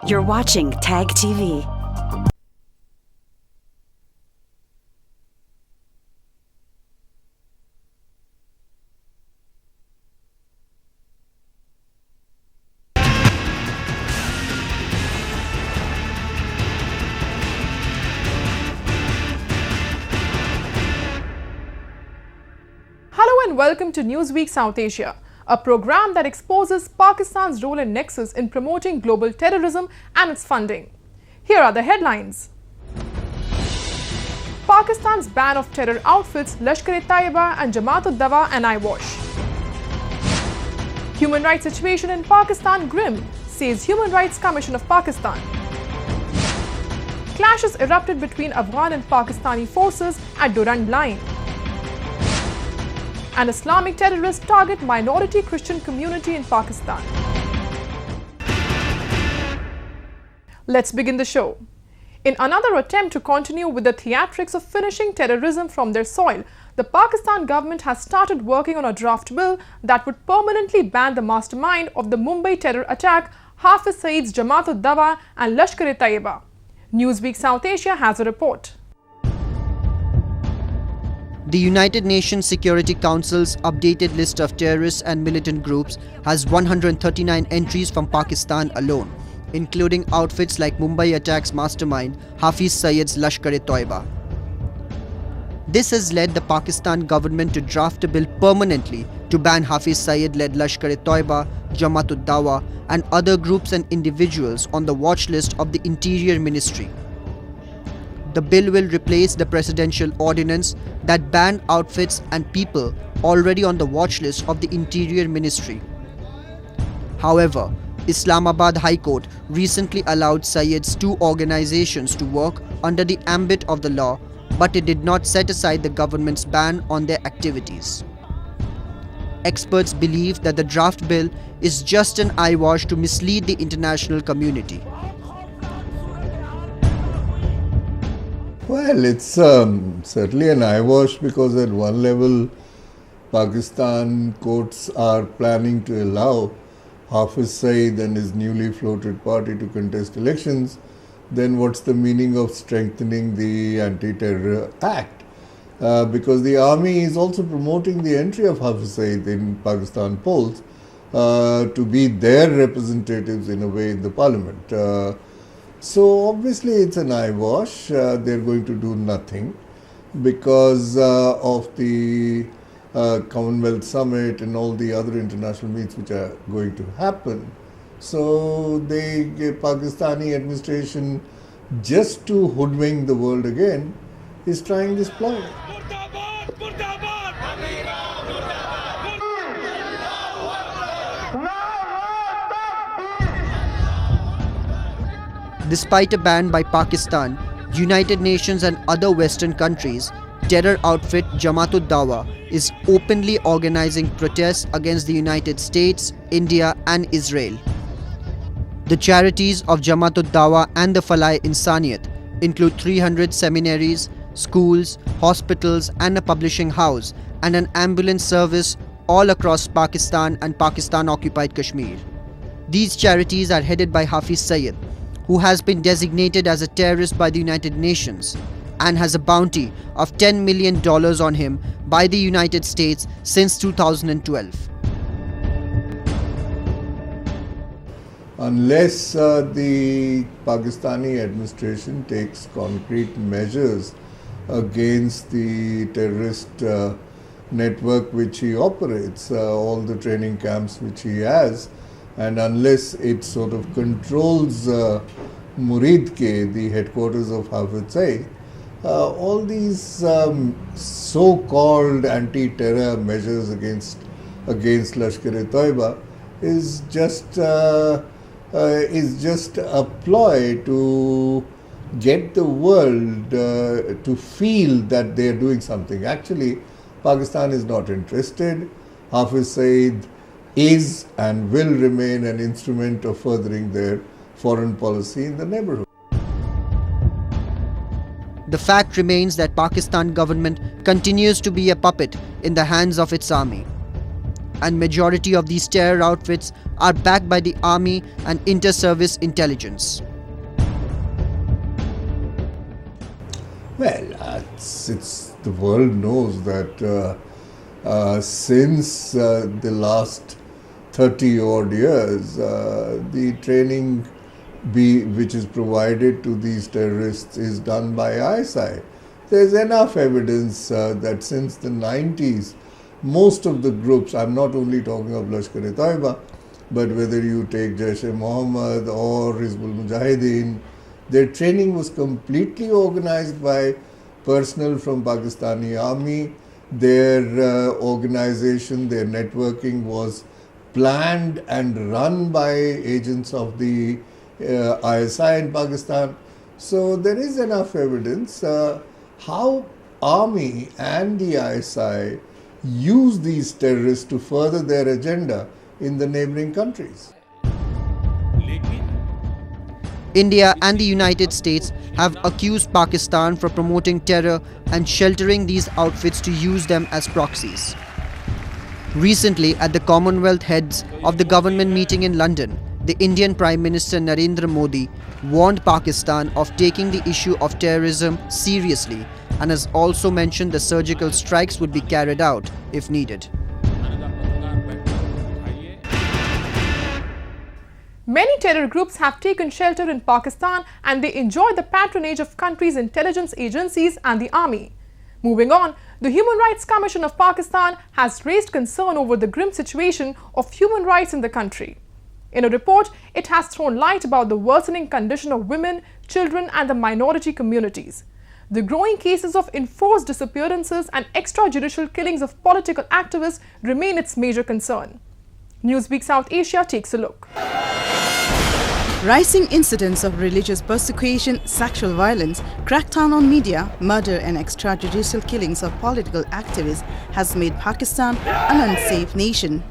You're watching Tag TV. Hello and welcome to Newsweek South Asia, a program that exposes Pakistan's role and nexus in promoting global terrorism and its funding. Here are the headlines. Pakistan's ban of terror outfits Lashkar-e-Taiba and Jamaat-ud-Dawa an eyewash. Human rights situation in Pakistan grim, says Human Rights Commission of Pakistan. Clashes erupted between Afghan and Pakistani forces at Durand Line. An Islamic terrorist target minority Christian community in Pakistan. Let's begin the show. In another attempt to continue with the theatrics of finishing terrorism from their soil, the Pakistan government has started working on a draft bill that would permanently ban the mastermind of the Mumbai terror attack, Hafiz Saeed's Jamaat-ud-Dawa and Lashkar-e-Taiba. Newsweek South Asia has a report. The United Nations Security Council's updated list of terrorist and militant groups has 139 entries from Pakistan alone, including outfits like Mumbai attacks mastermind Hafiz Saeed's Lashkar-e-Taiba. This has led the Pakistan government to draft a bill permanently to ban Hafiz Saeed-led Lashkar-e-Taiba, Jamaat-ud-Dawa and other groups and individuals on the watch list of the Interior Ministry. The bill will replace the presidential ordinance that banned outfits and people already on the watch list of the Interior Ministry. However, Islamabad High Court recently allowed Saeed's two organizations to work under the ambit of the law, but it did not set aside the government's ban on their activities. Experts believe that the draft bill is just an eyewash to mislead the international community. Well, it's certainly an eyewash because at one level, Pakistan courts are planning to allow Hafiz Saeed and his newly floated party to contest elections. Then what's the meaning of strengthening the Anti-Terror Act? Because the army is also promoting the entry of Hafiz Saeed in Pakistan polls to be their representatives in a way in the parliament. So obviously it's an eyewash. They're going to do nothing because of the Commonwealth Summit and all the other international meets which are going to happen. So the Pakistani administration, just to hoodwink the world again, is trying this ploy. Despite a ban by Pakistan, United Nations and other Western countries, terror outfit Jamaat-ud-Dawa is openly organizing protests against the United States, India and Israel. The charities of Jamaat-ud-Dawa and the Falai Insaniyat include 300 seminaries, schools, hospitals and a publishing house and an ambulance service all across Pakistan and Pakistan-occupied Kashmir. These charities are headed by Hafiz Saeed, who has been designated as a terrorist by the United Nations and has a bounty of $10 million on him by the United States since 2012. Unless the Pakistani administration takes concrete measures against the terrorist network which he operates, all the training camps which he has, and unless it sort of controls Muridke, the headquarters of Hafiz Saeed, all these so-called anti-terror measures against Lashkar-e-Taiba is just a ploy to get the world to feel that they are doing something. Actually, Pakistan is not interested. Hafiz Saeed is and will remain an instrument of furthering their foreign policy in the neighborhood. The fact remains that Pakistan government continues to be a puppet in the hands of its army. and majority of these terror outfits are backed by the army and inter-service intelligence. Well, the world knows that since the last 30 odd years, the training which is provided to these terrorists is done by ISI. There's enough evidence that since the 90s, most of the groups, I'm not only talking of Lashkar-e-Taiba, but whether you take Jaish-e-Mohammed or Hizbul Mujahideen, their training was completely organized by personnel from Pakistani army. Their organization, their networking was planned and run by agents of the ISI in Pakistan. So there is enough evidence how army and the ISI use these terrorists to further their agenda in the neighboring countries. India and the United States have accused Pakistan for promoting terror and sheltering these outfits to use them as proxies. Recently, at the Commonwealth Heads of the Government meeting in London, the Indian Prime Minister Narendra Modi warned Pakistan of taking the issue of terrorism seriously and has also mentioned the surgical strikes would be carried out if needed. Many terror groups have taken shelter in Pakistan and they enjoy the patronage of country's intelligence agencies and the army. Moving on, the Human Rights Commission of Pakistan has raised concern over the grim situation of human rights in the country. In a report, it has thrown light about the worsening condition of women, children and the minority communities. The growing cases of enforced disappearances and extrajudicial killings of political activists remain its major concern. Newsweek South Asia takes a look. Rising incidents of religious persecution, sexual violence, crackdown on media, murder and extrajudicial killings of political activists has made Pakistan an unsafe nation.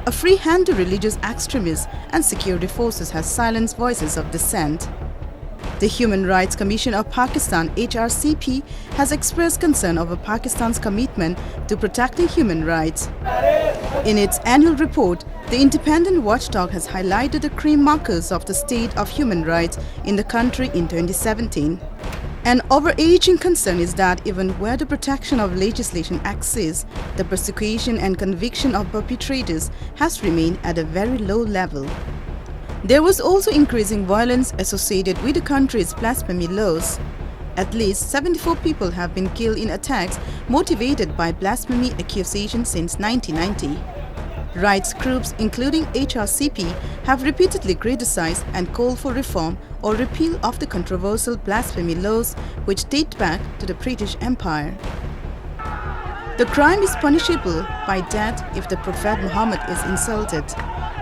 A free hand to religious extremists and security forces has silenced voices of dissent. The Human Rights Commission of Pakistan (HRCP) has expressed concern over Pakistan's commitment to protecting human rights. In its annual report, the independent watchdog has highlighted the grim markers of the state of human rights in the country in 2017. An overarching concern is that even where the protection of legislation exists, the persecution and conviction of perpetrators has remained at a very low level. There was also increasing violence associated with the country's blasphemy laws. At least 74 people have been killed in attacks motivated by blasphemy accusations since 1990. Rights groups including HRCP have repeatedly criticized and called for reform or repeal of the controversial blasphemy laws which date back to the British Empire. The crime is punishable by death if the Prophet Muhammad is insulted.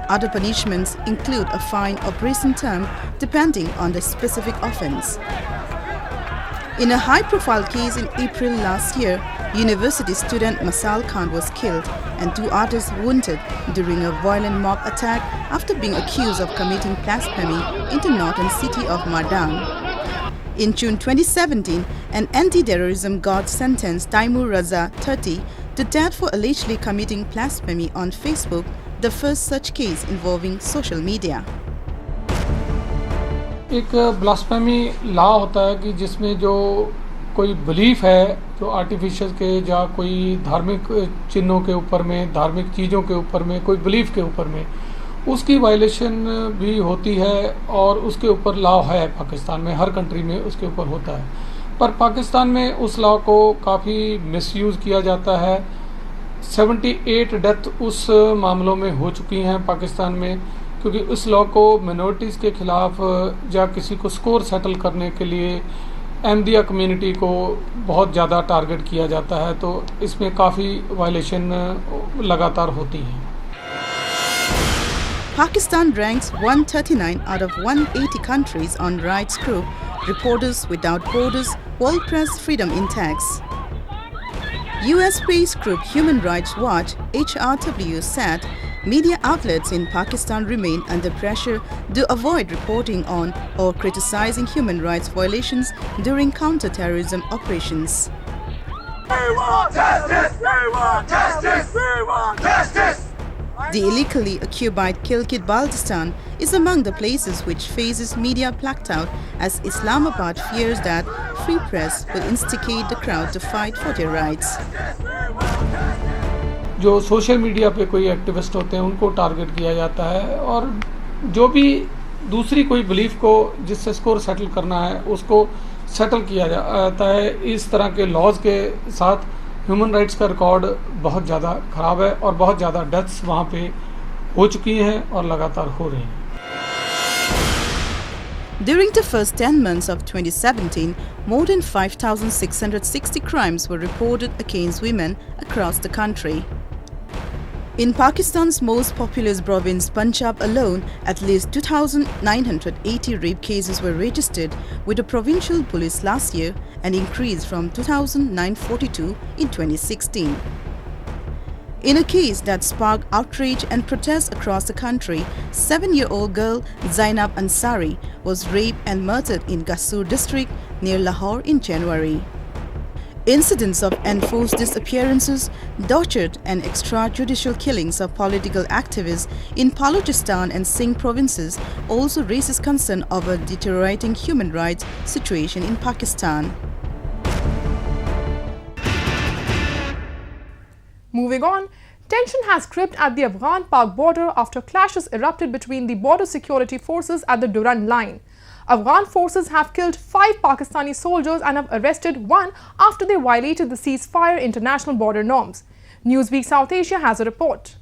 Other punishments include a fine or prison term depending on the specific offense. In a high-profile case in April last year, university student Masal Khan was killed and 2 others wounded during a violent mob attack after being accused of committing blasphemy in the northern city of Mardan. In June 2017, an anti-terrorism guard sentenced Taimur Raza, 30, to death for allegedly committing blasphemy on Facebook, the first such case involving social media. एक blasphemy law होता है कि जिसमें जो कोई belief है जो artificial के या कोई धार्मिक चिन्हों के ऊपर में, धार्मिक चीज़ों के ऊपर में, कोई बिलीफ के ऊपर में, उसकी वायलेशन भी होती है और उसके ऊपर लॉ है पाकिस्तान में, हर कंट्री में उसके ऊपर होता है। पर पाकिस्तान में उस लॉ को काफ़ी मिसयूज़ किया जाता है। 78 डेथ उस मामलों में हो चुकी हैं पाकिस्तान में, क्योंकि उस लॉ को मिनॉरिटीज़ के ख़िलाफ़ या किसी को स्कोर सेटल करने के लिए अहमदिया कम्युनिटी को बहुत ज़्यादा टारगेट किया जाता है, तो इसमें काफ़ी वायलेशन लगातार होती हैं। Pakistan ranks 139 out of 180 countries on rights group Reporters Without Borders World Press Freedom Index. US-based group Human Rights Watch (HRW) said media outlets in Pakistan remain under pressure to avoid reporting on or criticizing human rights violations during counter-terrorism operations. The illegally occupied Gilgit-Baltistan is among the places which faces media blackout as Islamabad fears that free press will instigate the crowd to fight for their rights. जो social media पे कोई activist होते हैं उनको target किया जाता है और जो भी दूसरी कोई बिलीफ को जिससे स्कोर सेटल करना है उसको सेटल किया जाता है। इस तरह के लॉज के साथ ह्यूमन राइट्स का रिकॉर्ड बहुत ज़्यादा ख़राब है और बहुत ज़्यादा डेथ्स वहाँ पे हो चुकी हैं और लगातार हो रही हैं। During the first 10 months of 2017, more than 5,660 crimes were reported against women across the country. In Pakistan's most populous province Punjab alone, at least 2,980 rape cases were registered with the provincial police last year, an increase from 2,942 in 2016. In a case that sparked outrage and protests across the country, 7-year-old girl Zainab Ansari was raped and murdered in Gasur district near Lahore in January. Incidents of enforced disappearances, torture and extrajudicial killings of political activists in Balochistan and Sindh provinces also raises concern over deteriorating human rights situation in Pakistan. Moving on, tension has gripped at the Afghan-Pak border after clashes erupted between the border security forces at the Durand line. Afghan forces have killed 5 Pakistani soldiers and have arrested 1 after they violated the ceasefire international border norms. Newsweek South Asia has a report.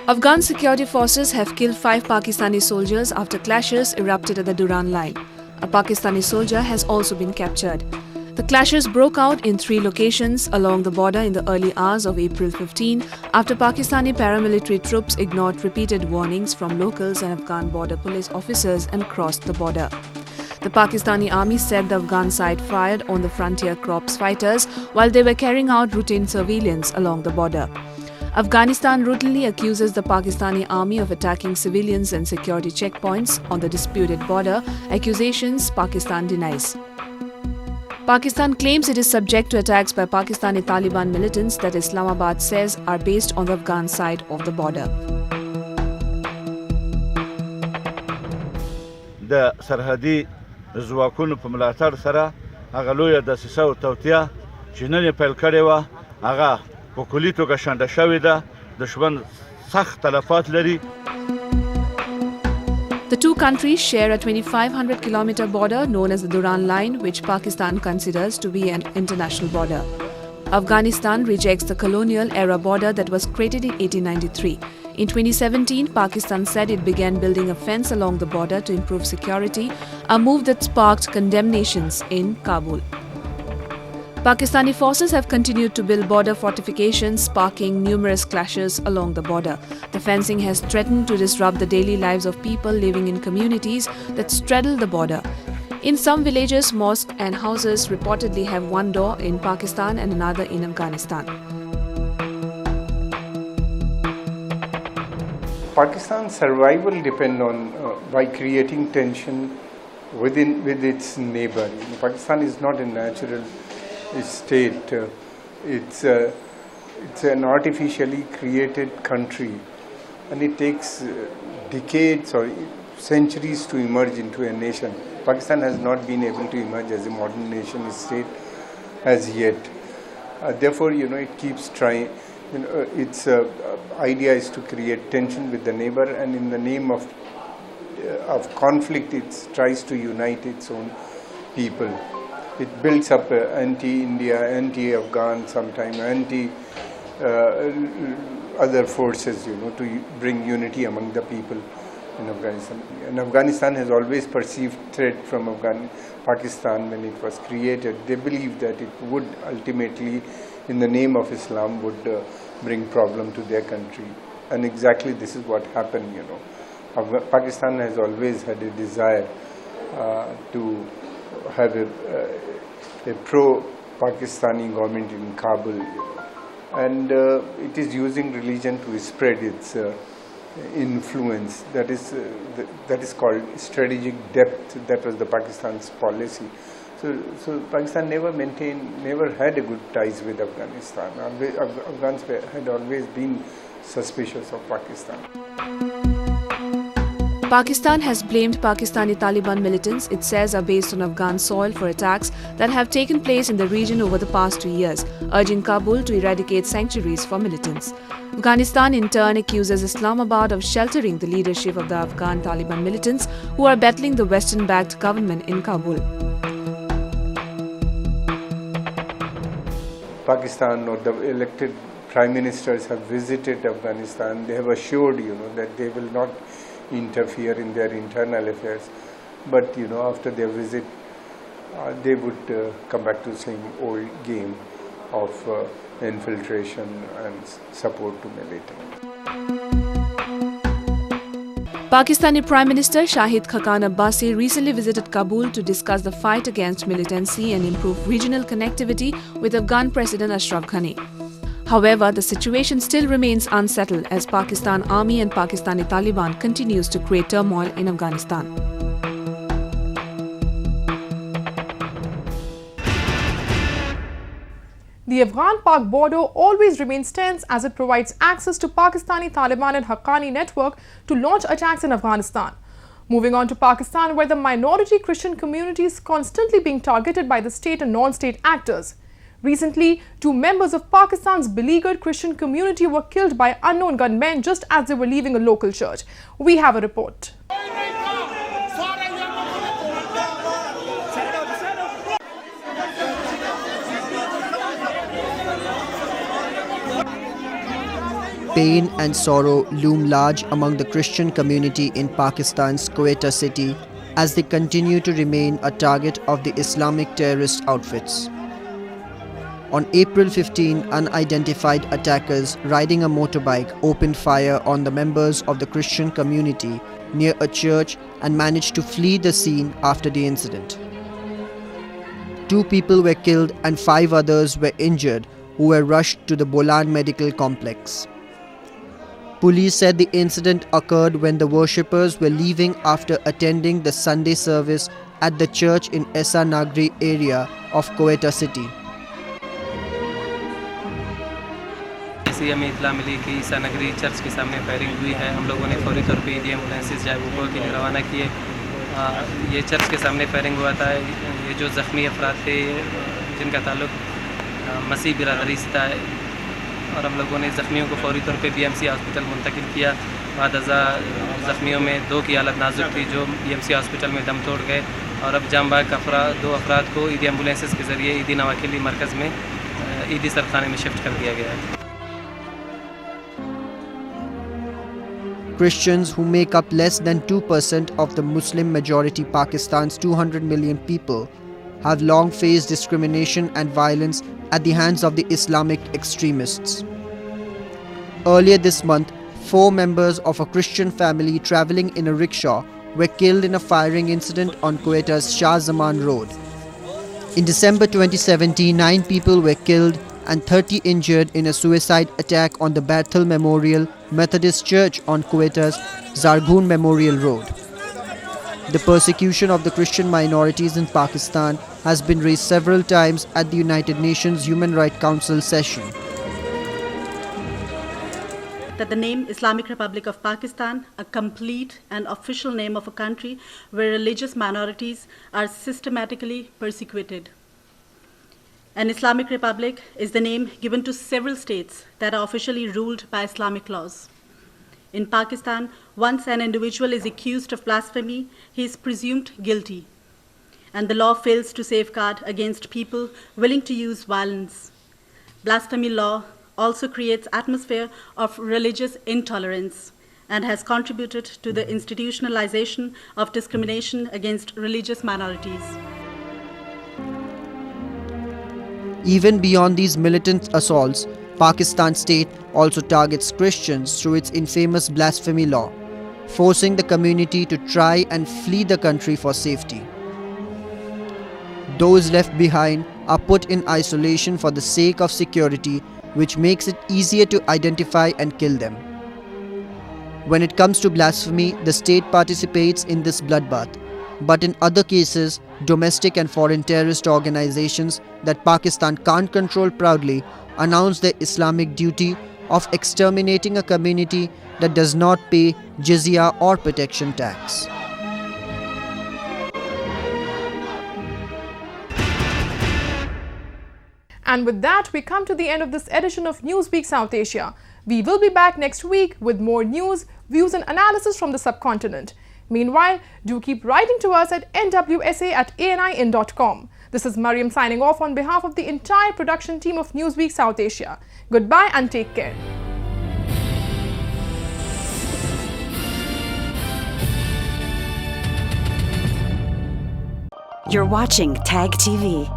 Afghan security forces have killed 5 Pakistani soldiers after clashes erupted at the Durand line. A Pakistani soldier has also been captured. The clashes broke out in 3 locations along the border in the early hours of April 15 after Pakistani paramilitary troops ignored repeated warnings from locals and Afghan border police officers and crossed the border. The Pakistani army said the Afghan side fired on the frontier corps fighters while they were carrying out routine surveillance along the border. Afghanistan routinely accuses the Pakistani army of attacking civilians and security checkpoints on the disputed border, accusations Pakistan denies. Pakistan claims it is subject to attacks by Pakistani Taliban militants that Islamabad says are based on the Afghan side of the border. د سرحدي ځواکونو په ملاتړ سره هغه لویه دسیسه او توطیه چې نن یې پیل کړې وه هغه په کلي توګه شنډه شوې ده. دښمن سخت تلفات لري. The two countries share a 2,500-kilometer border known as the Durand Line, which Pakistan considers to be an international border. Afghanistan rejects the colonial-era border that was created in 1893. In 2017, Pakistan said it began building a fence along the border to improve security, a move that sparked condemnations in Kabul. Pakistani forces have continued to build border fortifications, sparking numerous clashes along the border. The fencing has threatened to disrupt the daily lives of people living in communities that straddle the border. In some villages, mosques and houses reportedly have one door in Pakistan and another in Afghanistan. Pakistan's survival depends on by creating tension with its neighbor. Pakistan is not a natural state. It's an artificially created country, and it takes decades or centuries to emerge into a nation. Pakistan has not been able to emerge as a modern nation state as yet. Therefore, it keeps trying. Its idea is to create tension with the neighbor, and in the name of conflict, it tries to unite its own people. It builds up anti-India, anti-Afghan, sometimes anti-other forces, to bring unity among the people in Afghanistan. And Afghanistan has always perceived threat from Pakistan when it was created. They believed that it would ultimately, in the name of Islam, would bring problem to their country. And exactly this is what happened, Pakistan has always had a desire to have a pro-Pakistani government in Kabul, and it is using religion to spread its influence. That is called strategic depth. That was the Pakistan's policy. So Pakistan never had a good ties with Afghanistan. Afghans had always been suspicious of Pakistan. Pakistan has blamed Pakistani Taliban militants it says are based on Afghan soil for attacks that have taken place in the region over the past 2 years, urging Kabul to eradicate sanctuaries for militants. Afghanistan in turn accuses Islamabad of sheltering the leadership of the Afghan Taliban militants who are battling the Western-backed government in Kabul. Pakistan or the elected prime ministers have visited Afghanistan. They have assured that they will not interfere in their internal affairs, but after their visit they would come back to the same old game of infiltration and support to militants. Pakistani Prime Minister Shahid Khaqan Abbasi recently visited Kabul to discuss the fight against militancy and improve regional connectivity with Afghan President Ashraf Ghani. However, the situation still remains unsettled as Pakistan Army and Pakistani Taliban continues to create turmoil in Afghanistan. The Afghan-Pak border always remains tense as it provides access to Pakistani Taliban and Haqqani network to launch attacks in Afghanistan. Moving on to Pakistan, where the minority Christian community is constantly being targeted by the state and non-state actors. Recently, 2 members of Pakistan's beleaguered Christian community were killed by unknown gunmen just as they were leaving a local church. We have a report. Pain and sorrow loom large among the Christian community in Pakistan's Quetta city as they continue to remain a target of the Islamic terrorist outfits. On April 15, unidentified attackers riding a motorbike opened fire on the members of the Christian community near a church and managed to flee the scene after the incident. 2 people were killed and 5 others were injured who were rushed to the Bulletin medical complex. Police said the incident occurred when the worshippers were leaving after attending the Sunday service at the church in Esa Nagri area of Quetta city. ऐसी हमें इतला मिली कि ईसा नगरी church के सामने firing हुई है। हम लोगों ने फौरी तौर पे ईडी एम्बुलेंसेज जागरूकों के लिए रवाना किए। ये चर्च के सामने फायरिंग हुआ था। ये जो ज़ख्मी अफराद थे जिनका ताल्लुक मसीह बिरादरी से था और हम लोगों ने ज़ख्मियों को फौरी तौर पे बीएमसी हॉस्पिटल मुंतकिल किया। बाद अज़ा ज़ख्मियों में 2 की हालत नाजुक थी जो बीएमसी हॉस्पिटल में दम तोड़ गए और अब जामबाग 2 अफराद को ईदी एम्बुलेंसेज के ज़रिए ईदी नवाखिली मरकज़ में ईदी सरखाने में शिफ्ट कर दिया गया है। Christians, who make up less than 2% of the Muslim majority Pakistan's 200 million people, have long faced discrimination and violence at the hands of the Islamic extremists. Earlier this month, 4 members of a Christian family travelling in a rickshaw were killed in a firing incident on Quetta's Shah Zaman Road. In December 2017, 9 people were killed and 30 injured in a suicide attack on the Bethel Memorial Methodist Church on Quetta's Zargun Memorial Road. The persecution of the Christian minorities in Pakistan has been raised several times at the United Nations Human Rights Council session. That the name Islamic Republic of Pakistan, a complete and official name of a country where religious minorities are systematically persecuted. An Islamic Republic is the name given to several states that are officially ruled by Islamic laws. In Pakistan, once an individual is accused of blasphemy, he is presumed guilty, and the law fails to safeguard against people willing to use violence. Blasphemy law also creates atmosphere of religious intolerance and has contributed to the institutionalization of discrimination against religious minorities. Even beyond these militant assaults, Pakistan state also targets Christians through its infamous blasphemy law, forcing the community to try and flee the country for safety. Those left behind are put in isolation for the sake of security, which makes it easier to identify and kill them. When it comes to blasphemy, the state participates in this bloodbath. but in other cases, domestic and foreign terrorist organizations that Pakistan can't control proudly announce their Islamic duty of exterminating a community that does not pay jizya or protection tax. And with that, we come to the end of this edition of Newsweek South Asia. We will be back next week with more news, views and analysis from the subcontinent. Meanwhile, do keep writing to us at nwsa@anin.com. This is Mariam signing off on behalf of the entire production team of Newsweek South Asia. Goodbye and take care. You're watching TAG TV.